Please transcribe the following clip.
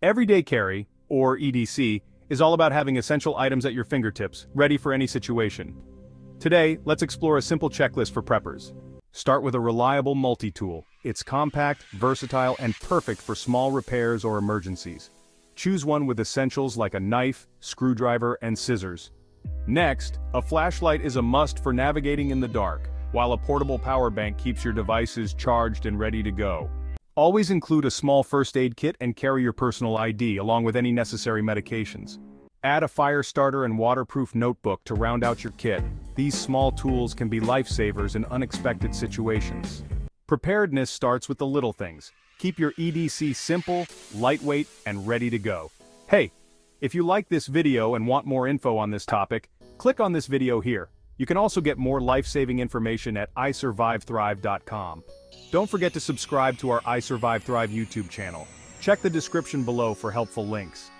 Everyday carry, or EDC, is all about having essential items at your fingertips, ready for any situation. Today, let's explore a simple checklist for preppers. Start with a reliable multi-tool. It's compact, versatile, and perfect for small repairs or emergencies. Choose one with essentials like a knife, screwdriver, and scissors. Next, a flashlight is a must for navigating in the dark, while a portable power bank keeps your devices charged and ready to go. Always include a small first aid kit and carry your personal ID along with any necessary medications. Add a fire starter and waterproof notebook to round out your kit. These small tools can be lifesavers in unexpected situations. Preparedness starts with the little things. Keep your EDC simple, lightweight, and ready to go. Hey, if you like this video and want more info on this topic, click on this video here. You can also get more life-saving information at isurvivethrive.com. Don't forget to subscribe to our I Survive Thrive YouTube channel. Check the description below for helpful links.